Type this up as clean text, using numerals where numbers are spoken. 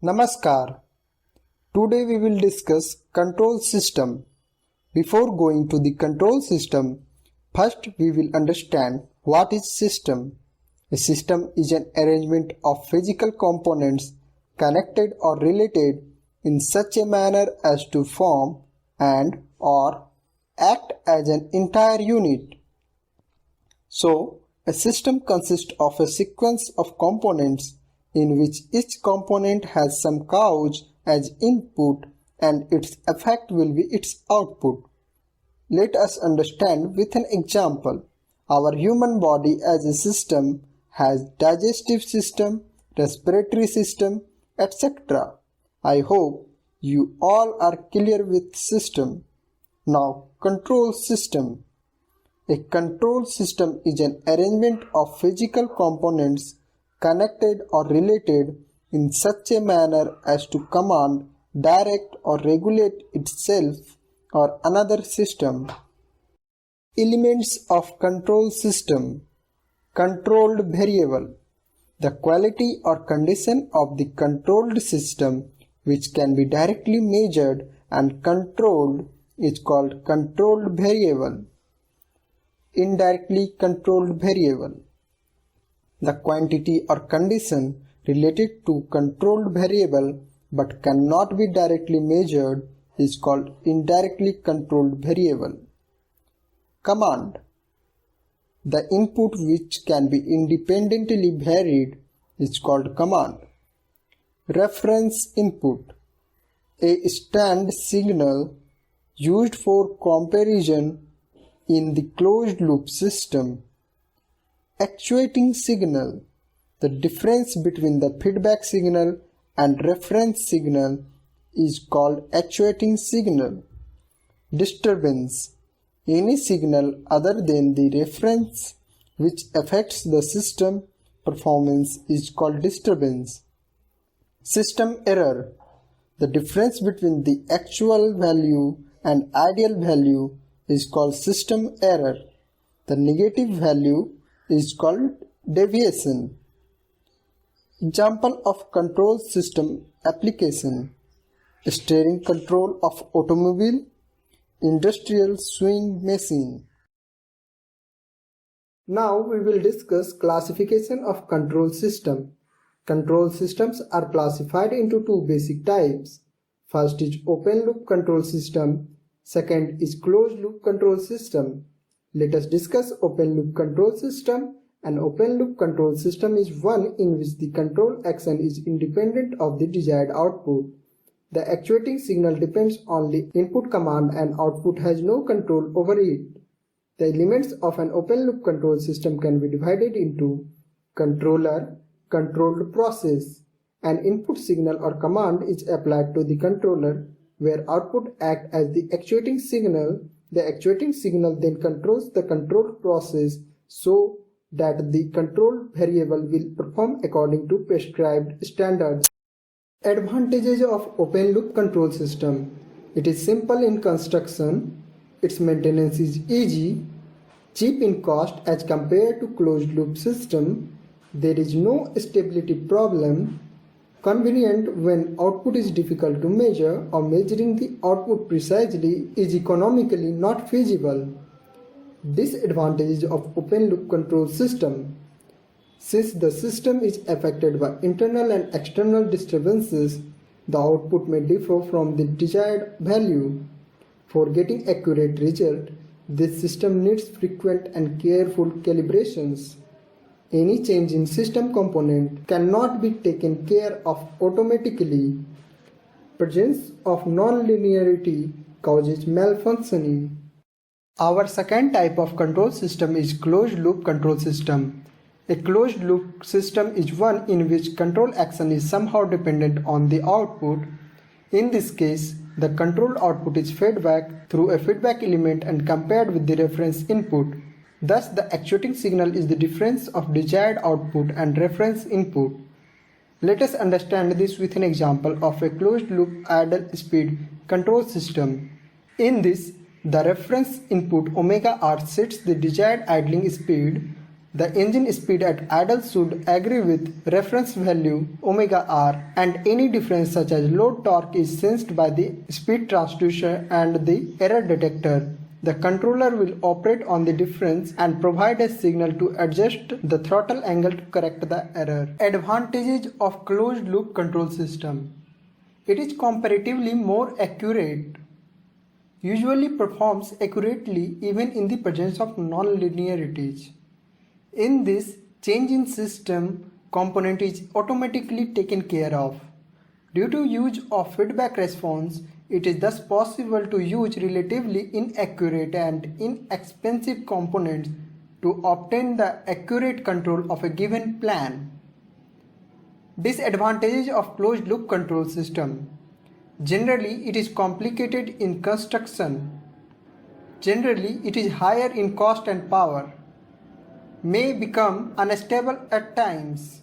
Namaskar. Today we will discuss control system. Before going to the control system, first we will understand what is system. A system is an arrangement of physical components connected or related in such a manner as to form and or act as an entire unit. So, a system consists of a sequence of components in which each component has some cause as input and its effect will be its output. Let us understand with an example. Our human body as a system has digestive system, respiratory system, etc. I hope you all are clear with system. Now, control system. A control system is an arrangement of physical components connected or related in such a manner as to command, direct or regulate itself or another system. Elements of control system. Controlled variable. The quality or condition of the controlled system which can be directly measured and controlled is called controlled variable. Indirectly controlled variable. The quantity or condition related to controlled variable but cannot be directly measured is called indirectly controlled variable. Command. The input which can be independently varied is called command. Reference input. A stand signal used for comparison in the closed loop system. Actuating signal. The difference between the feedback signal and reference signal is called actuating signal. Disturbance. Any signal other than the reference which affects the system performance is called disturbance. System error. The difference between the actual value and ideal value is called system error. The negative value is called deviation. Example of control system application: steering control of automobile, industrial sewing machine. Now we will discuss classification of control system. Control systems are classified into two basic types. First is open loop control system. Second is closed loop control system. Let us discuss open loop control system. An open loop control system is one in which the control action is independent of the desired output. The actuating signal depends on the input command and output has no control over it. The elements of an open loop control system can be divided into controller, controlled process. An input signal or command is applied to the controller where output acts as the actuating signal. The actuating signal then controls the controlled process so that the control variable will perform according to prescribed standards. Advantages of open loop control system. It is simple in construction, its maintenance is easy, cheap in cost as compared to closed loop system, there is no stability problem, convenient when output is difficult to measure or measuring the output precisely is economically not feasible. Disadvantages of open loop control system. Since the system is affected by internal and external disturbances, the output may differ from the desired value. For getting accurate result, this system needs frequent and careful calibrations. Any change in system component cannot be taken care of automatically. Presence of non-linearity causes malfunctioning. Our second type of control system is closed loop control system. A closed loop system is one in which control action is somehow dependent on the output. In this case, the controlled output is fed back through a feedback element and compared with the reference input. Thus, the actuating signal is the difference of desired output and reference input. Let us understand this with an example of a closed loop idle speed control system. In this, the reference input omega r sets the desired idling speed. The engine speed at idle should agree with reference value omega r, and any difference such as load torque is sensed by the speed transducer and the error detector. The controller will operate on the difference and provide a signal to adjust the throttle angle to correct the error. Advantages of closed loop control system. It is comparatively more accurate, usually performs accurately even in the presence of non-linearities. In this, change in system component is automatically taken care of. Due to use of feedback response, it is thus possible to use relatively inaccurate and inexpensive components to obtain the accurate control of a given plan. Disadvantages of closed loop control system. Generally, it is complicated in construction. Generally, it is higher in cost and power. May become unstable at times.